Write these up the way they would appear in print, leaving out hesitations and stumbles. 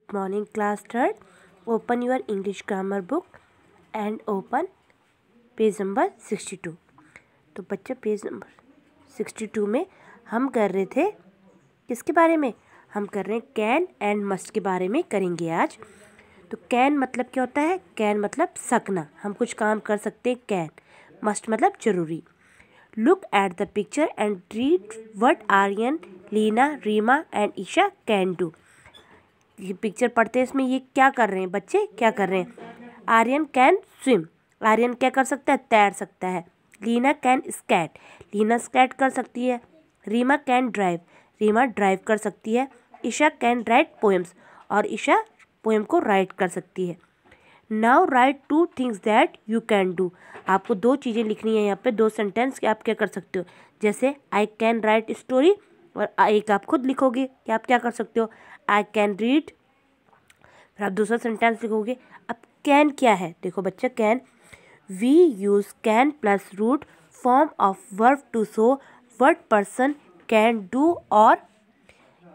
morning, class third. Open your English grammar book and open page number 62। तो बच्चे page number 62 में हम कर रहे थे किसके बारे में? हम कर रहे हैं कैन एंड मस्ट के बारे में करेंगे आज। तो कैन मतलब क्या होता है? कैन मतलब सकना, हम कुछ काम कर सकते हैं। कैन, मस्ट मतलब जरूरी। Look at the picture and read what Aryan, Leena, Reema and Isha can do. ये पिक्चर पढ़ते हैं, इसमें ये क्या कर रहे हैं बच्चे? क्या कर रहे हैं? आर्यन कैन स्विम, आर्यन क्या कर सकता है? तैर सकता है। Leena can skate, Leena skate कर सकती है। Reema can drive, Reema drive कर सकती है। ईशा कैन राइट पोएम्स, और ईशा पोएम को राइट कर सकती है। Now right 2 things that you can do. आपको 2 चीज़ें लिखनी है यहाँ पे, 2 सेंटेंस कि आप क्या कर सकते हो। जैसे आई कैन राइट स्टोरी, और एक आप खुद लिखोगे कि आप क्या कर सकते हो। आई कैन रीड, फिर आप दूसरा सेंटेंस लिखोगे। अब कैन क्या है? देखो बच्चा, can, we use can plus root form of verb to show what person can do और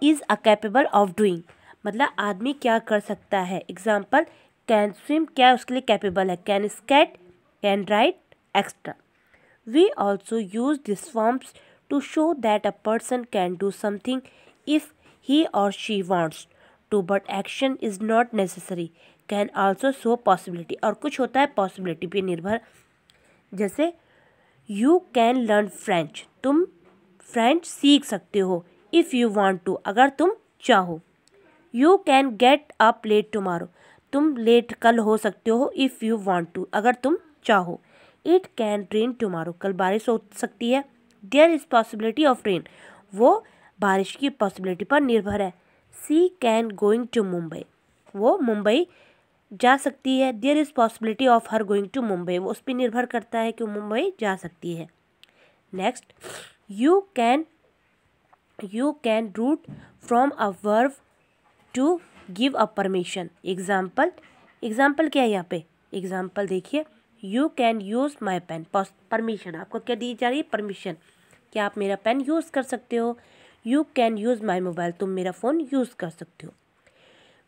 is a capable of doing. मतलब आदमी क्या कर सकता है। एग्जाम्पल, कैन स्विम, क्या उसके लिए कैपेबल है। Can skate, can write, extra. We also use this forms to show that a person can do something if he और she wants to, but action is not necessary. Can also show possibility, और कुछ होता है possibility पे निर्भर। जैसे you can learn French, तुम French सीख सकते हो। इफ़ यू वांट टू, अगर तुम चाहो। You can get up late tomorrow, तुम लेट कल हो सकते हो। इफ़ यू वांट टू, अगर तुम चाहो। इट कैन रेन टुमारो, कल बारिश हो सकती है। There is possibility of rain, वो बारिश की पॉसिबिलिटी पर निर्भर है। She can going to Mumbai, वो मुंबई जा सकती है। There is possibility of her going to Mumbai, वो उस पर निर्भर करता है कि वो मुंबई जा सकती है। Next, you can root from a verb to give a permission. Example क्या है यहाँ पे? एग्जाम्पल देखिए, you can use my pen, permission, आपको क्या दी जा रही है? परमिशन, क्या आप मेरा पेन यूज़ कर सकते हो। You can use my mobile, तुम मेरा फ़ोन यूज़ कर सकते हो।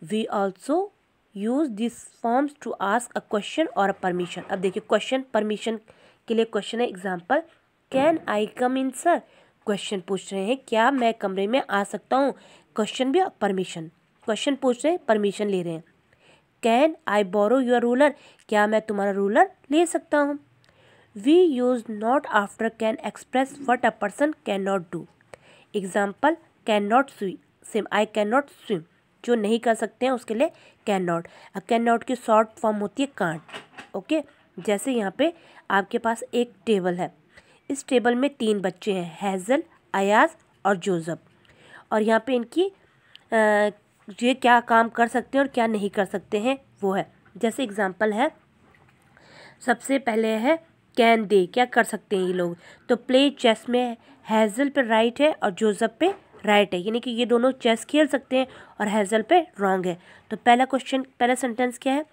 We also use this forms to ask a question और अ परमिशन। अब देखिए, क्वेश्चन, परमिशन के लिए क्वेश्चन है। Example, can I come in sir, question पूछ रहे हैं क्या मैं कमरे में आ सकता हूँ। क्वेश्चन भी, परमिशन, क्वेश्चन पूछ रहे हैं, परमिशन ले रहे हैं। Can I borrow your ruler, क्या मैं तुम्हारा रूलर ले सकता हूँ। We use not after can express what a person can not do. Example, can not swim, I can not swim, जो नहीं कर सकते हैं उसके लिए कैन नॉट। कैन नॉट की शॉर्ट फॉर्म होती है कांट। ओके, जैसे यहाँ पे आपके पास एक टेबल है, इस टेबल में 3 बच्चे हैं, हैज़ल, अयाज और जोसेफ। और यहाँ पे इनकी ये क्या काम कर सकते हैं और क्या नहीं कर सकते हैं वो है। जैसे एग्जांपल है, सबसे पहले है कैन दे, क्या कर सकते हैं ये लोग। तो प्ले चेस में हैज़ल पे राइट है और जोसेफ पे राइट है, यानी कि ये दोनों चेस खेल सकते हैं और हैज़ल पे रॉन्ग है। तो पहला सेंटेंस क्या है?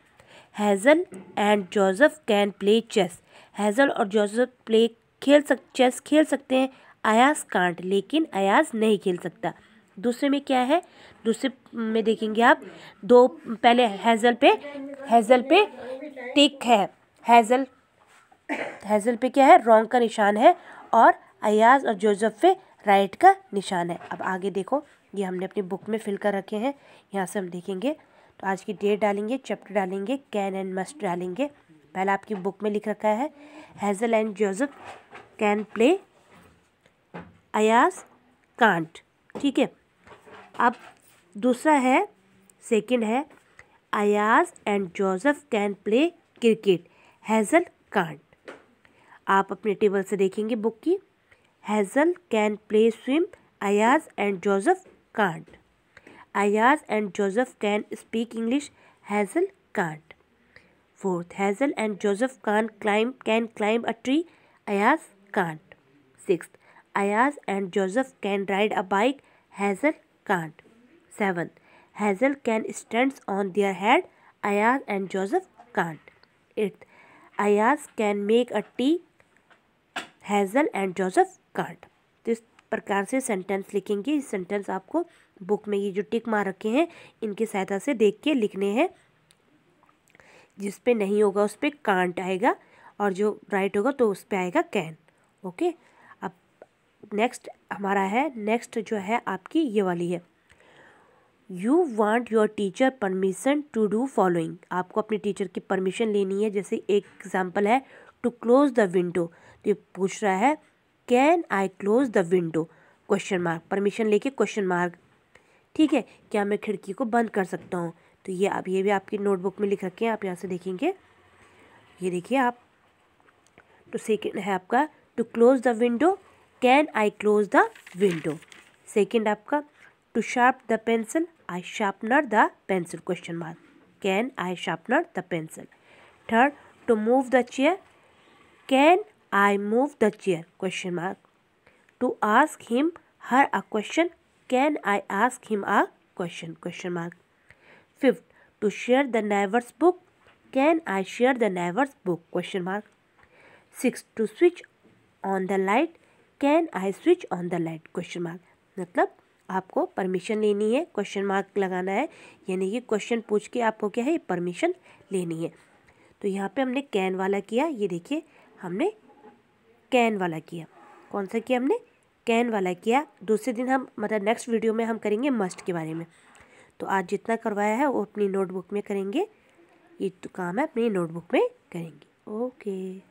Hazel and Joseph can play chess, Hazel और जोसेफ चेस खेल सकते हैं। अयाज कांट, लेकिन अयाज नहीं खेल सकता। दूसरे में क्या है? दूसरे में देखेंगे आप, दो पहले हैज़ल पे टिक है, हैज़ल पे क्या है? रॉन्ग का निशान है, और अयाज और जोसेफ पे राइट का निशान है। अब आगे देखो, ये हमने अपनी बुक में फिल कर रखे हैं, यहाँ से हम देखेंगे। तो आज की डेट डालेंगे, चैप्टर डालेंगे, कैन एंड मस्ट डालेंगे। पहला आपकी बुक में लिख रखा है Hazel and Joseph can play, Ayaz can't, ठीक है। अब दूसरा है, सेकंड है, Ayaz and Joseph can play cricket, hassle can't. आप अपने टेबल से देखेंगे बुक की, hassle can play swim, Ayaz and Joseph can't. Ayaz and Joseph can speak English, hassle can't. Fourth, hassle and Joseph can climb a tree, Ayaz can't. Sixth, Ayaz and Joseph can ride a bike, hassle can't. Seventh, hassle can stand on their head, Ayaz and Joseph can't. Eighth, Ayaz can make a T, hassle and Joseph can't. तो इस प्रकार से sentence लिखेंगे। इस sentence आपको book में ये जो टिक मार रखे हैं इनकी सहायता से देख के लिखने हैं। जिस पे नहीं होगा उस पर कांट आएगा और जो राइट होगा तो उस पर आएगा कैन। ओके, अब नेक्स्ट हमारा है, नेक्स्ट जो है आपकी ये वाली है, you want your teacher permission to do following. आपको अपने टीचर की परमिशन लेनी है। जैसे एक एग्जांपल है टू क्लोज द विंडो, तो ये पूछ रहा है can I close the window, question mark, permission लेके क्वेश्चन मार्क। ठीक है, क्या मैं खिड़की को बंद कर सकता हूँ। तो ये भी आपकी नोटबुक में लिख रखे हैं, आप यहाँ से देखेंगे। ये देखिए आप, तो सेकेंड है आपका to close the window, can I close the window. Second आपका to sharp the pencil, I sharpener the pencil, question mark, can I sharpener the pencil. Third to move the chair, can I move the chair, question mark. To ask him her a question, can I ask him a question, question mark. Fifth to share the neighbour's book, can I share the neighbour's book, question mark. Six to switch on the light, can I switch on the light, question mark. मतलब आपको permission लेनी है, question mark लगाना है, यानी कि question पूछ के आपको क्या है परमिशन लेनी है। तो यहाँ पे हमने कैन वाला किया, ये देखिए हमने कैन वाला किया। कौन सा किया हमने, कैन वाला किया। दूसरे दिन हम मतलब नेक्स्ट वीडियो में हम करेंगे मस्ट के बारे में। तो आज जितना करवाया है वो अपनी नोटबुक में करेंगे, ये तो काम है अपनी नोटबुक में करेंगे। ओके।